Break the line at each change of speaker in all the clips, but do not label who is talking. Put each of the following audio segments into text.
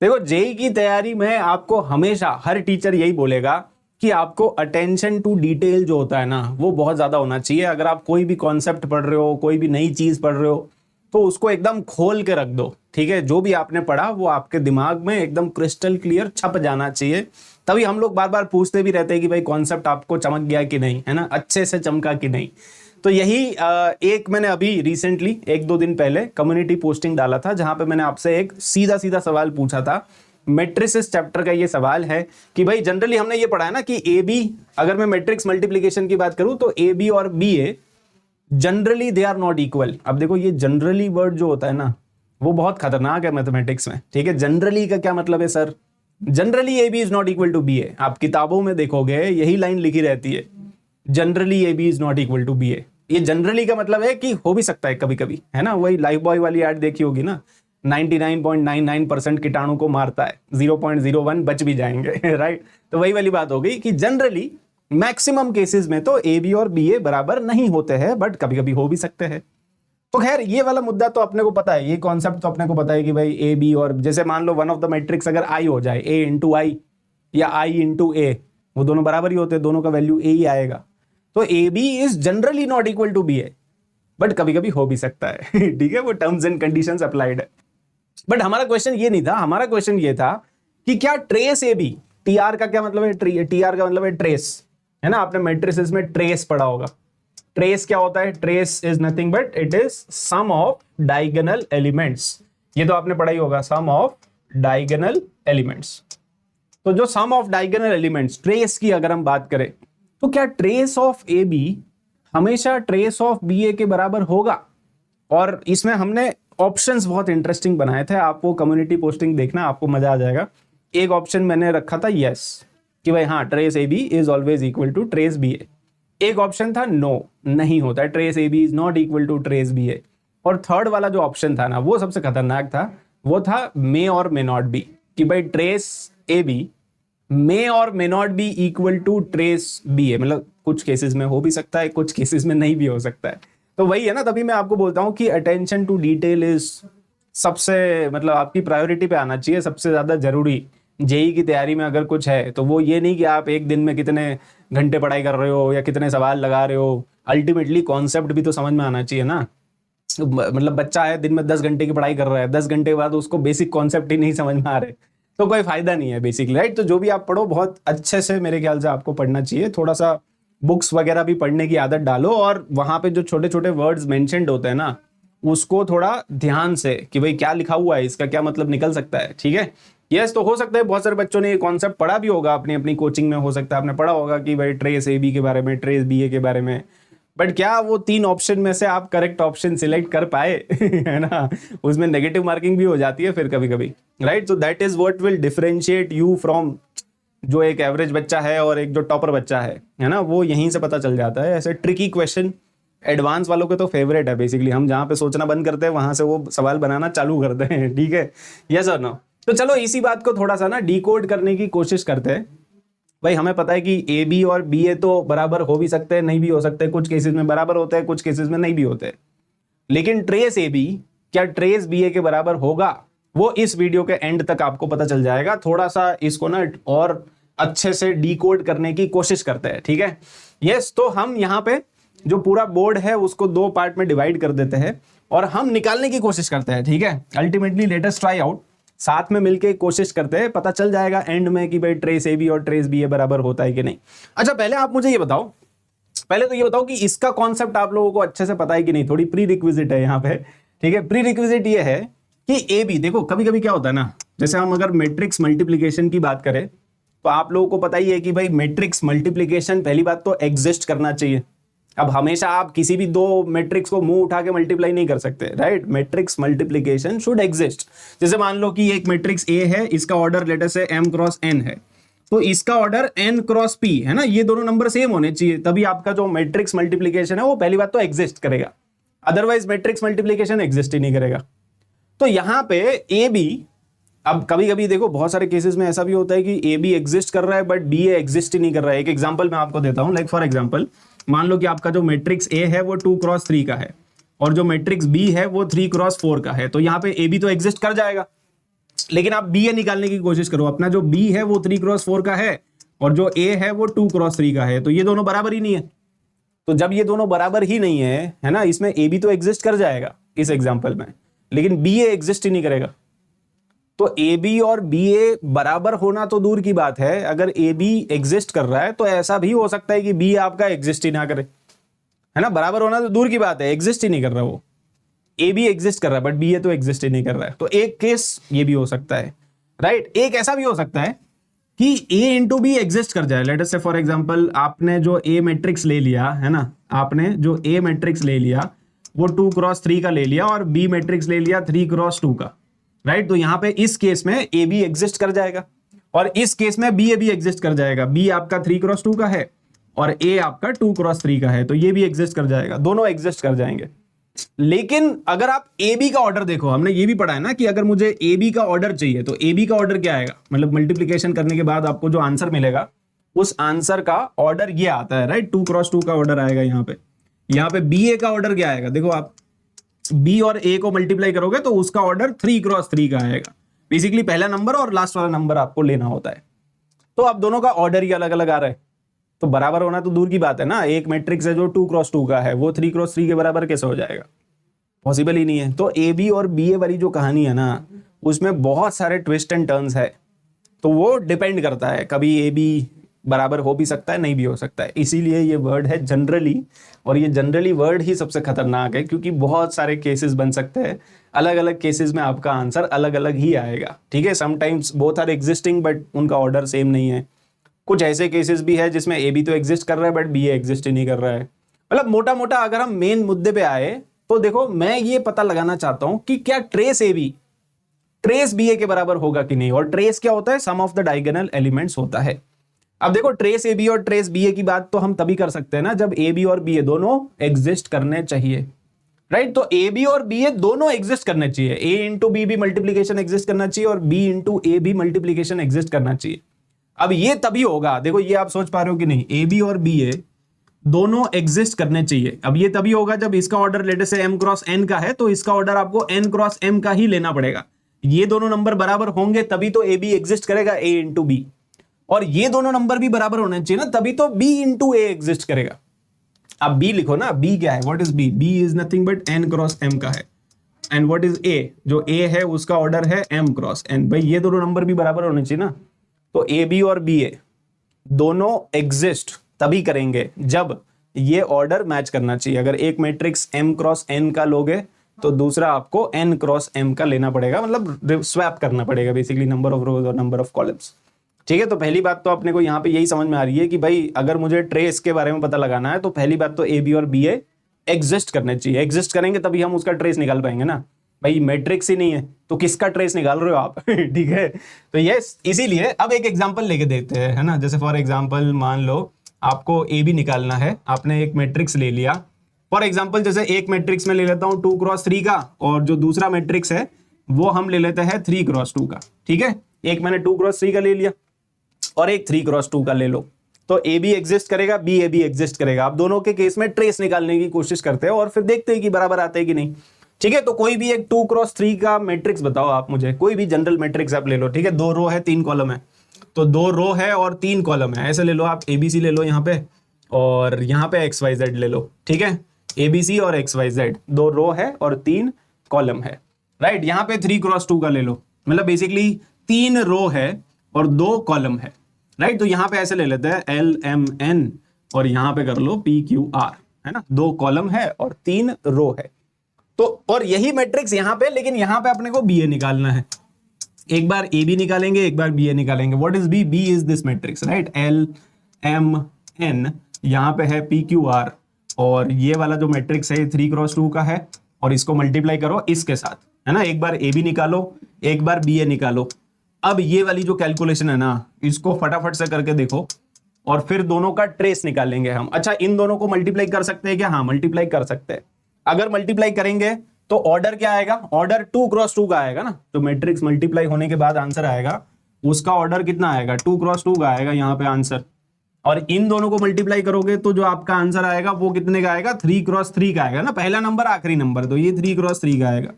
देखो जेई की तैयारी में आपको हमेशा हर टीचर यही बोलेगा कि आपको अटेंशन टू डिटेल जो होता है ना वो बहुत ज्यादा होना चाहिए। अगर आप कोई भी कॉन्सेप्ट पढ़ रहे हो, कोई भी नई चीज पढ़ रहे हो, तो उसको एकदम खोल के रख दो, ठीक है। जो भी आपने पढ़ा वो आपके दिमाग में एकदम क्रिस्टल क्लियर छप जाना चाहिए। तभी हम लोग बार बार पूछते भी रहते हैं कि भाई कॉन्सेप्ट आपको चमक गया कि नहीं, है ना, अच्छे से चमका कि नहीं। तो यही एक मैंने अभी रिसेंटली 1-2 दिन पहले कम्युनिटी पोस्टिंग डाला था, जहां पे मैंने आपसे एक सीधा सीधा सवाल पूछा था। मैट्रिसेस चैप्टर का ये सवाल है कि भाई जनरली हमने ये पढ़ा है ना कि ए बी, अगर मैं मैट्रिक्स मल्टीप्लीकेशन की बात करूं तो ए बी और B A generally they are not equal. अब देखो ये जनरली वर्ड जो होता है ना वो बहुत खतरनाक है मैथमेटिक्स में, ठीक है। जनरली का क्या मतलब है sir? Generally A B is not equal to B A. आप किताबों में देखोगे यही लाइन लिखी रहती है, generally A B is not equal to B A. ये जनरली का मतलब है कि हो भी सकता है कभी कभी, है ना। वही लाइफ बॉय वाली ऐड देखी होगी ना, 99.99% कीटाणु को मारता है, 0.01 बच भी जाएंगे राइट। तो वही वाली बात हो गई कि जनरली मैक्सिमम केसेस में तो ए बी और बी ए बराबर नहीं होते हैं, बट कभी कभी हो भी सकते हैं। तो खैर ये वाला मुद्दा तो अपने को पता है, ये कॉन्सेप्ट तो अपने को पता है कि भाई ए बी, और जैसे मान लो वन ऑफ द मैट्रिक्स अगर आई हो जाए, ए इंटू आई या आई इंटू ए, वो दोनों बराबर ही होते हैं, दोनों का वैल्यू ए ही आएगा। तो A B is generally not equal to B A, but कभी कभी हो भी सकता है ठीक है, वो टर्म्स एंड कंडीशंस अप्लाइड है। बट हमारा क्वेश्चन ये नहीं था, हमारा क्वेश्चन ये था कि क्या trace A B, T R का क्या मतलब है? टी आर का मतलब है ट्रेस, है ना। आपने मैट्रिसेस में ट्रेस पढ़ा होगा। ट्रेस क्या होता है? Trace is nothing but it is sum of diagonal elements. ये तो आपने पढ़ा ही होगा, सम ऑफ डायगोनल एलिमेंट्स। तो जो सम ऑफ डायगोनल एलिमेंट्स, ट्रेस की अगर हम बात करें, तो क्या ट्रेस ऑफ ए बी हमेशा ट्रेस ऑफ बी ए के बराबर होगा? और इसमें हमने ऑप्शंस बहुत इंटरेस्टिंग बनाए थे, आप वो कम्युनिटी पोस्टिंग देखना, आपको मजा आ जाएगा। एक ऑप्शन मैंने रखा था यस, कि भाई हाँ trace A B is always equal to trace B A. एक ऑप्शन था नो, नहीं होता है, trace A B is not equal to trace B A. और थर्ड वाला जो ऑप्शन था ना वो सबसे खतरनाक था, वो था मे और मे नॉट बी, कि भाई ट्रेस ए बी मे और may not be equal to trace B A. मतलब कुछ केसेस में हो भी सकता है, कुछ केसेस में नहीं भी हो सकता है। तो वही है ना, तभी मैं आपको बोलता हूं कि अटेंशन टू डिटेल इज सबसे, मतलब आपकी प्रायोरिटी पे आना चाहिए, सबसे ज्यादा जरूरी। जेई की तैयारी में अगर कुछ है तो वो ये नहीं कि आप एक दिन में कितने घंटे पढ़ाई कर रहे हो या कितने सवाल लगा रहे हो, अल्टीमेटली कॉन्सेप्ट भी तो समझ में आना चाहिए ना। मतलब बच्चा है दिन में 10 घंटे की पढ़ाई कर रहा है, 10 घंटे के बाद उसको बेसिक कॉन्सेप्ट ही नहीं समझ में आ रहे, तो कोई फायदा नहीं है बेसिकली, राइट। तो जो भी आप पढ़ो बहुत अच्छे से मेरे ख्याल से आपको पढ़ना चाहिए। थोड़ा सा बुक्स वगैरह भी पढ़ने की आदत डालो, और वहां पे जो छोटे छोटे वर्ड्स मेंशन्ड होते हैं ना उसको थोड़ा ध्यान से, कि भाई क्या लिखा हुआ है, इसका क्या मतलब निकल सकता है, ठीक है। यस, तो हो सकता है बहुत सारे बच्चों ने ये कॉन्सेप्ट पढ़ा भी होगा अपनी अपनी कोचिंग में, हो सकता है आपने पढ़ा होगा कि भाई ट्रेस ए बी के बारे में, ट्रेस बी ए के बारे में, बट क्या वो 3 ऑप्शन में से आप करेक्ट ऑप्शन सिलेक्ट कर पाए है ना। उसमें नेगेटिव मार्किंग भी हो जाती है फिर कभी कभी, right. So that is what will differentiate you from जो एक एवरेज बच्चा है और एक जो टॉपर बच्चा है ना, वो यहीं से पता चल जाता है। ऐसे ट्रिकी क्वेश्चन एडवांस वालों के तो फेवरेट है बेसिकली, हम जहाँ पे सोचना बंद करते हैं वहां से वो सवाल बनाना चालू करते हैं, ठीक है। यस और नो। तो चलो इसी बात को थोड़ा सा ना डिकोड करने की कोशिश करते हैं। भाई हमें पता है कि ए बी और बी ए तो बराबर हो भी सकते हैं, नहीं भी हो सकते, कुछ केसेस में बराबर होते हैं, कुछ केसेस में नहीं भी होते, लेकिन ट्रेस ए बी क्या ट्रेस बी ए के बराबर होगा, वो इस वीडियो के एंड तक आपको पता चल जाएगा। थोड़ा सा इसको ना और अच्छे से डिकोड करने की कोशिश करते हैं, ठीक है। यस, तो हम यहाँ पे जो पूरा बोर्ड है उसको 2 पार्ट में डिवाइड कर देते हैं और हम निकालने की कोशिश करते हैं, ठीक है। Ultimately late us try out, साथ में मिलके कोशिश करते हैं, पता चल जाएगा एंड में कि भाई ट्रेस ए बी और ट्रेस बी ए बराबर होता है कि नहीं। अच्छा, पहले आप मुझे ये बताओ, पहले तो ये बताओ कि इसका कॉन्सेप्ट आप लोगों को अच्छे से पता है कि नहीं। थोड़ी प्री रिक्विजिट है यहाँ पे, ठीक है। प्री रिक्विजिट ये है कि ए बी, देखो कभी कभी क्या होता है ना, जैसे हम अगर मैट्रिक्स मल्टीप्लीकेशन की बात करें तो आप लोगों को पता ही है कि भाई मैट्रिक्स मल्टीप्लीकेशन पहली बात तो एग्जिस्ट करना चाहिए। अब हमेशा आप किसी भी 2 मैट्रिक्स को मुंह उठा के मल्टीप्लाई नहीं कर सकते, right. Matrix multiplication should exist. जैसे मान लो कि एक मैट्रिक्स ए है, इसका ऑर्डर लेटर से m क्रॉस n है, तो इसका ऑर्डर n क्रॉस p है ना, ये दोनों नंबर सेम होने चाहिए, तभी आपका जो मैट्रिक्स मल्टीप्लीकेशन है वो पहली बात तो एग्जिस्ट करेगा, अदरवाइज मैट्रिक्स मल्टीप्लीकेशन एग्जिस्ट ही नहीं करेगा। तो यहाँ पे ए बी, अब कभी कभी देखो बहुत सारे केसेस में ऐसा भी होता है कि ए बी एग्जिस्ट कर रहा है बट बी ए एग्जिस्ट ही नहीं कर रहा है। एक एग्जांपल मैं आपको देता हूं, लाइक फॉर एग्जांपल मान लो कि आपका जो मैट्रिक्स ए है वो 2 क्रॉस 3 का है और जो मैट्रिक्स बी है वो 3 क्रॉस 4 का है, तो यहाँ पे ए बी तो एग्जिस्ट कर जाएगा, लेकिन आप बी ए निकालने की कोशिश करो, अपना जो बी है वो 3x4 का है और जो ए है वो 2x3 का है, तो ये दोनों बराबर ही नहीं है। तो जब ये दोनों बराबर ही नहीं है ना, इसमें ए बी तो एग्जिस्ट कर जाएगा इस एग्जाम्पल में, लेकिन बी ए एग्जिस्ट ही नहीं करेगा। तो ए बी और बी ए बराबर होना तो दूर की बात है, अगर ए बी एग्जिस्ट कर रहा है तो ऐसा भी हो सकता है कि बी आपका एग्जिस्ट ही ना करे, है ना। बराबर होना तो दूर की बात है, एग्जिस्ट ही नहीं कर रहा वो। ए बी एग्जिस्ट कर रहा है बट बी ए तो एग्जिस्ट ही नहीं कर रहा है। तो एक केस ये भी हो सकता है, राइट। एक ऐसा भी हो सकता है कि ए इंटू बी एग्जिस्ट कर जाए। लेट अस से फॉर एग्जांपल आपने जो ए मैट्रिक्स ले लिया है ना, आपने जो ए मैट्रिक्स ले लिया वो 2x3 का ले लिया और बी मैट्रिक्स ले लिया 3x2 का, राइट। तो यहां पे इस केस में ए बी एग्जिस्ट कर जाएगा और इस केस में बी ए भी एग्जिस्ट कर जाएगा। बी आपका 3x2 का है और ए आपका 2x3 का है, तो ये भी एग्जिस्ट कर जाएगा, दोनों एग्जिस्ट कर जाएंगे। लेकिन अगर आप ए बी का ऑर्डर देखो, हमने ये भी पढ़ा है ना कि अगर मुझे ए बी का ऑर्डर चाहिए तो ए बी का ऑर्डर क्या आएगा, मतलब मल्टीप्लिकेशन करने के बाद आपको जो आंसर मिलेगा उस आंसर का ऑर्डर ये आता है, राइट। 2x2 का ऑर्डर आएगा यहाँ पे बी ए का ऑर्डर क्या आएगा, देखो आप बी और ए को मल्टीप्लाई करोगे तो उसका ऑर्डर 3x3 का आएगा। बेसिकली पहला नंबर और लास्ट वाला नंबर आपको लेना होता है। तो अब दोनों का ऑर्डर ही अलग अलग आ रहा है, तो बराबर होना तो दूर की बात है ना। एक मैट्रिक्स है जो 2x2 का है, वो 3x3 के बराबर कैसे हो जाएगा, पॉसिबल ही नहीं है। तो ए बी और बी ए वाली जो कहानी है ना, उसमें बहुत सारे ट्विस्ट एंड टर्न्स है, तो वो डिपेंड करता है, कभी ए बी बराबर हो भी सकता है, नहीं भी हो सकता है। इसीलिए ये वर्ड है जनरली, और ये जनरली वर्ड ही सबसे खतरनाक है, क्योंकि बहुत सारे केसेस बन सकते हैं, अलग अलग केसेस में आपका आंसर अलग अलग ही आएगा, ठीक है। Sometimes both are existing but उनका ऑर्डर सेम नहीं है। कुछ ऐसे केसेस भी है जिसमें ए बी तो एग्जिस्ट कर रहा है बट बी ए एग्जिस्ट ही नहीं कर रहा है। मतलब मोटा मोटा अगर हम मेन मुद्दे पे आए तो देखो, मैं ये पता लगाना चाहता हूं कि क्या trace A B trace B A के बराबर होगा कि नहीं। और ट्रेस क्या होता है, सम ऑफ द डायगोनल एलिमेंट्स होता है। अब देखो, ट्रेस ए बी और ट्रेस बी ए की बात तो हम तभी कर सकते हैं ना जब ए बी और बी ए दोनों एग्जिस्ट करने चाहिए, राइट। तो ए बी और बी ए दोनों एग्जिस्ट करने चाहिए, ए इंटू बी भी मल्टीप्लीकेशन एग्जिस्ट करना चाहिए और बी इंटू ए भी मल्टीप्लीकेशन एग्जिस्ट करना चाहिए। अब ये तभी होगा, देखो ये आप सोच पा रहे हो कि नहीं, ए बी और बी ए दोनों एग्जिस्ट करने चाहिए। अब ये तभी होगा जब इसका ऑर्डर लेटे से m क्रॉस n का है, तो इसका ऑर्डर आपको n क्रॉस m का ही लेना पड़ेगा। ये दोनों नंबर बराबर होंगे तभी तो ए बी एग्जिस्ट करेगा, a इंटू बी। और ये दोनों नंबर भी बराबर होने चाहिए ना, तभी तो b इंटू ए एग्जिस्ट करेगा। अब b लिखो ना, b क्या है, what is b? b is nothing but n cross m का है। And what is a? जो a है उसका ऑर्डर है m क्रॉस n। भाई ये दोनों नंबर भी बराबर होने चाहिए ना। तो ए बी और बी ए दोनों एग्जिस्ट तभी करेंगे जब ये ऑर्डर मैच करना चाहिए। अगर एक मैट्रिक्स m क्रॉस n का लोगे तो दूसरा आपको n क्रॉस m का लेना पड़ेगा, मतलब स्वैप करना पड़ेगा बेसिकली, नंबर ऑफ रोज और नंबर ऑफ कॉलम्स, ठीक है। तो पहली बात तो अपने को यहाँ पे यही समझ में आ रही है कि भाई अगर मुझे ट्रेस के बारे में पता लगाना है तो पहली बात तो ए बी और बी ए एग्जिस्ट करने चाहिए। एग्जिस्ट करेंगे तभी हम उसका ट्रेस निकाल पाएंगे ना। भाई मैट्रिक्स ही नहीं है तो किसका ट्रेस निकाल रहे हो आप ठीक है। तो यस, इसीलिए अब एक एग्जांपल लेके देखते हैं, है ना। जैसे फॉर एग्जांपल मान लो आपको ए बी निकालना है, आपने एक मैट्रिक्स ले लिया। फॉर एग्जांपल जैसे एक मैट्रिक्स में ले लेता हूं 2x3 का, और जो दूसरा मैट्रिक्स है वो हम ले लेते हैं 3x2 का, ठीक है। एक मैंने 2x3 का ले लिया और एक 3x2 का ले लो, तो ए बी एग्जिस्ट करेगा, बी ए बी एग्जिस्ट करेगा। आप दोनों के केस में ट्रेस निकालने की कोशिश करते हैं और फिर देखते हैं कि बराबर आते हैं कि नहीं, ठीक है। तो कोई भी एक 2x3 का मैट्रिक्स बताओ आप मुझे, कोई भी जनरल मैट्रिक्स आप ले लो, ठीक है। 2 रो है 3 कॉलम है, तो 2 रो है और 3 कॉलम है, ऐसे ले लो आप। ABC ले लो यहाँ पे और यहाँ पे XYZ ले लो, ठीक है। ABC और XYZ 2 रो है और 3 कॉलम है, राइट। यहाँ पे 3x2 का ले लो, मतलब बेसिकली 3 रो है और 2 कॉलम है, राइट। तो यहाँ पे ऐसे ले लेते हैं LMN और यहाँ पे कर लो PQR, है ना। 2 कॉलम है और 3 रो है। तो और यही मैट्रिक्स यहाँ पे, लेकिन यहाँ पे अपने को BA निकालना है। एक बार AB निकालेंगे, एक बार BA निकालेंगे। What is B? B is this matrix, right. LMN यहाँ पे है PQR, और ये वाला जो मैट्रिक्स है 3x2 का है, और इसको मल्टीप्लाई करो इसके साथ, है ना। एक बार AB निकालो, एक बार BA निकालो। अब ये वाली जो कैलकुलेशन है ना, इसको फटाफट से करके देखो और फिर दोनों का ट्रेस निकालेंगे हम। अच्छा, इन दोनों को मल्टीप्लाई कर सकते हैं क्या? हाँ, मल्टीप्लाई कर सकते हैं। अगर मल्टीप्लाई करेंगे तो ऑर्डर क्या आएगा? ऑर्डर 2x2 का आएगा ना। तो मैट्रिक्स मल्टीप्लाई होने के बाद आंसर आएगा, उसका ऑर्डर कितना आएगा? 2x2 का आएगा यहाँ पे आंसर। और इन दोनों को मल्टीप्लाई करोगे तो जो आपका आंसर आएगा वो कितने का आएगा? 3x3 का आएगा ना। पहला नंबर आखिरी नंबर, तो ये 3x3 का आएगा।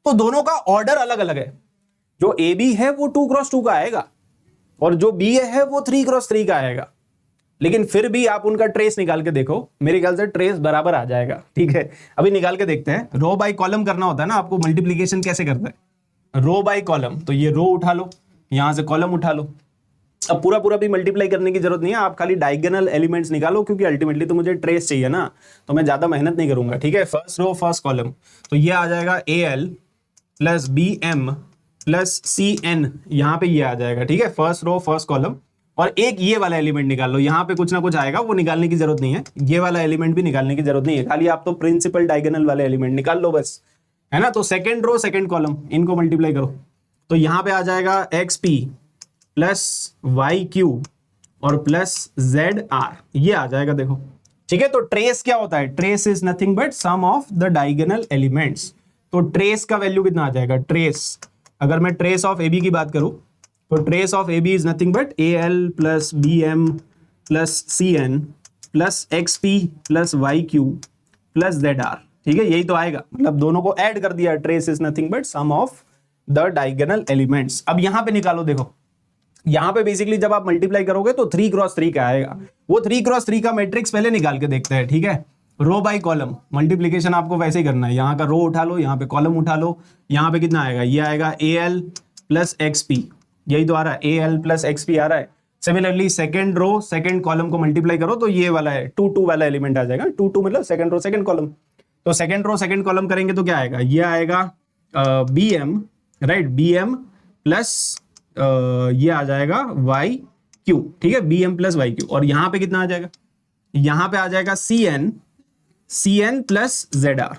तो दोनों का ऑर्डर अलग अलग है, जो ए बी है वो 2x2 का आएगा और जो बी ए है वो 3x3 का आएगा। लेकिन फिर भी आप उनका ट्रेस निकाल के देखो, मेरे ख्याल से ट्रेस बराबर आ जाएगा। ठीक है, अभी निकाल के देखते हैं। रो बाय कॉलम करना होता है ना आपको, मल्टीप्लीकेशन कैसे करते हैं, रो बाय कॉलम। तो ये रो उठा लो, यहां से कॉलम उठा लो। अब पूरा पूरा भी मल्टीप्लाई करने की जरूरत नहीं है, आप खाली डायगोनल एलिमेंट्स निकालो, क्योंकि अल्टीमेटली तो मुझे ट्रेस चाहिए ना, तो मैं ज्यादा मेहनत नहीं करूंगा। ठीक है, फर्स्ट रो फर्स्ट कॉलम, तो ये आ जाएगा A L plus B M plus C N, यहां पे ये आ जाएगा। ठीक है, फर्स्ट रो फर्स्ट कॉलम। और एक ये वाला एलिमेंट निकाल लो, यहां पे कुछ ना कुछ आएगा, वो निकालने की जरूरत नहीं है, ये वाला एलिमेंट भी निकालने की जरूरत नहीं है, खाली आप तो प्रिंसिपल डायगोनल वाले एलिमेंट निकाल लो बस, है ना। तो सेकंड रो सेकंड कॉलम, इनको मल्टीप्लाई करो, तो यहां पे आ जाएगा X P plus Y Q और प्लस जेड आर, ये आ जाएगा देखो। ठीक है, तो ट्रेस क्या होता है, trace is nothing but sum of the diagonal elements. तो ट्रेस का वैल्यू कितना आ जाएगा, ट्रेस, अगर मैं ट्रेस ऑफ ए बी की बात करूं तो trace of A B is nothing but A L plus B M plus C N plus X P plus Y Q plus Z R. ठीक है, यही तो आएगा, मतलब दोनों को ऐड कर दिया। Trace is nothing but sum of the diagonal elements. अब यहां पे निकालो, देखो यहां पे बेसिकली जब आप मल्टीप्लाई करोगे तो 3x3 का आएगा। वो 3x3 का मैट्रिक्स पहले निकाल के देखते हैं। ठीक है, रो बाय कॉलम मल्टीप्लीकेशन आपको वैसे ही करना है, यहां का रो उठा लो, यहां पे कॉलम उठा लो, यहां पे कितना आएगा, ये आएगा A L plus X P, यही तो आ रहा है, A L plus X P आ रहा है। Similarly second row second column को मल्टीप्लाई करो तो ये वाला है 2 वाला एलिमेंट आ जाएगा, 2 मतलब सेकंड रो सेकंड कॉलम। तो सेकंड रो सेकंड कॉलम करेंगे तो क्या आएगा, ये आएगा B M, right, B M plus ये आ जाएगा वाई क्यू। ठीक है, B M plus Y Q, और यहां पे कितना आ जाएगा, यहां पे आ जाएगा C N plus Z R.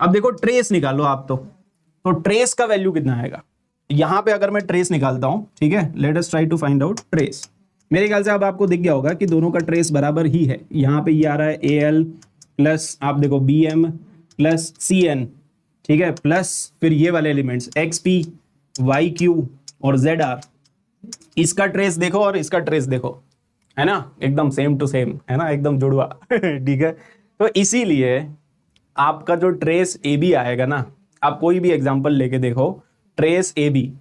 अब देखो ट्रेस निकालो आप, तो ट्रेस का वैल्यू कितना आएगा, यहां पे अगर मैं ट्रेस निकालता हूं, ठीक है, let us try to find out trace. मेरे ख्याल से अब आपको दिख गया होगा कि दोनों का ट्रेस बराबर ही है। यहां पे ये आ रहा है ए एल प्लस आप देखो B M plus C N, ठीक है, प्लस फिर ये वाले elements X P Y Q और जेड आर। इसका ट्रेस देखो और इसका ट्रेस देखो, है ना, एकदम सेम टू सेम, है ना, एकदम जुड़वा। ठीक है, तो इसीलिए आपका जो ट्रेस ए बी आएगा ना, आप कोई भी एग्जांपल लेके देखो, ट्रेस ए बी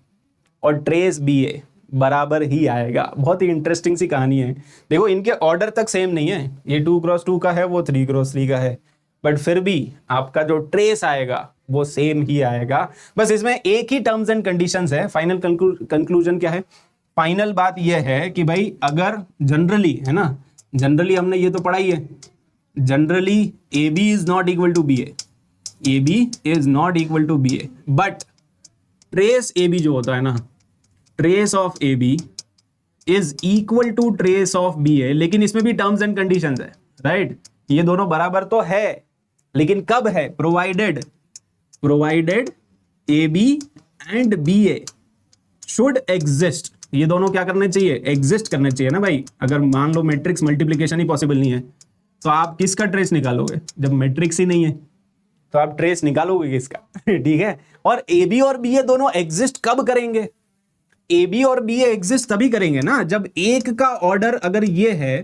और ट्रेस बी ए बराबर ही आएगा। बहुत ही इंटरेस्टिंग सी कहानी है। देखो इनके ऑर्डर तक सेम नहीं है, ये 2x2 का है, वो 3x3 का है, बट फिर भी आपका जो ट्रेस आएगा वो सेम ही आएगा। बस इसमें एक ही टर्म्स एंड कंडीशंस है। फाइनल कंक्लूजन क्या है, फाइनल बात यह है कि भाई अगर जनरली, है ना, जनरली हमने ये तो पढ़ा ही है, generally A B is not equal to B A B is not equal to B A, but trace A B जो होता है ना, trace of A B is equal to trace of B A, लेकिन इसमें भी terms and conditions है, right. ये दोनों बराबर तो है, लेकिन कब है, provided A B and B A should exist. ये दोनों क्या करने चाहिए, एग्जिस्ट करने चाहिए ना भाई। अगर मान लो मैट्रिक्स मल्टीप्लिकेशन ही पॉसिबल नहीं है तो आप किसका ट्रेस निकालोगे, जब मैट्रिक्स ही नहीं है तो आप ट्रेस निकालोगे किसका। ठीक है, और ए बी और बी ए दोनों एग्जिस्ट कब करेंगे, ए बी और बी ए एग्जिस्ट तभी करेंगे ना जब एक का ऑर्डर अगर ये है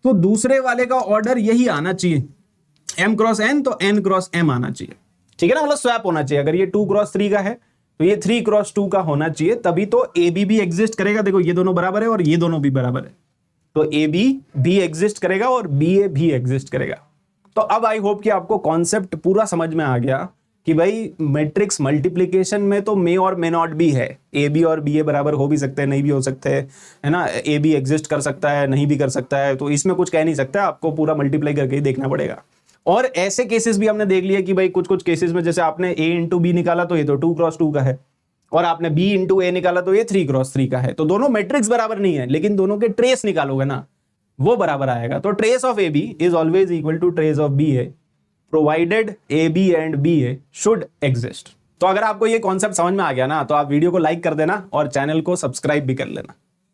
तो दूसरे वाले का ऑर्डर यही आना चाहिए, m क्रॉस n तो n क्रॉस m आना चाहिए। ठीक है ना, मतलब स्वैप होना चाहिए। अगर ये 2x3 का है तो ये 3x2 का होना चाहिए, तभी तो ए बी भी एग्जिस्ट करेगा। देखो ये दोनों बराबर है और ये दोनों भी बराबर है, तो ए बी भी एग्जिस्ट करेगा और बी ए भी एग्जिस्ट करेगा। तो अब आई होप कि आपको कॉन्सेप्ट पूरा समझ में आ गया कि भाई मैट्रिक्स मल्टीप्लिकेशन में तो मे और मे नॉट भी है, ए बी और बी ए बराबर हो भी सकते हैं, नहीं भी हो सकते हैं, है ना, ए बी एग्जिस्ट कर सकता है, नहीं भी कर सकता है, तो इसमें कुछ कह नहीं सकता, आपको पूरा मल्टीप्लाई करके ही देखना पड़ेगा। और ऐसे केसेस भी हमने देख लिया कि भाई कुछ कुछ केसेस में जैसे आपने ए इंटू बी निकाला तो ये तो 2x2 का है, और आपने बी इंटू ए निकाला तो ये 3x3 का है। तो दोनों मैट्रिक्स बराबर नहीं है, लेकिन दोनों के ट्रेस निकालोगे ना वो बराबर आएगा। तो trace of A B is always equal to trace of B A provided A B and B A should exist. तो अगर आपको ये कॉन्सेप्ट समझ में आ गया ना तो आप वीडियो को लाइक कर देना और चैनल को सब्सक्राइब भी कर लेना।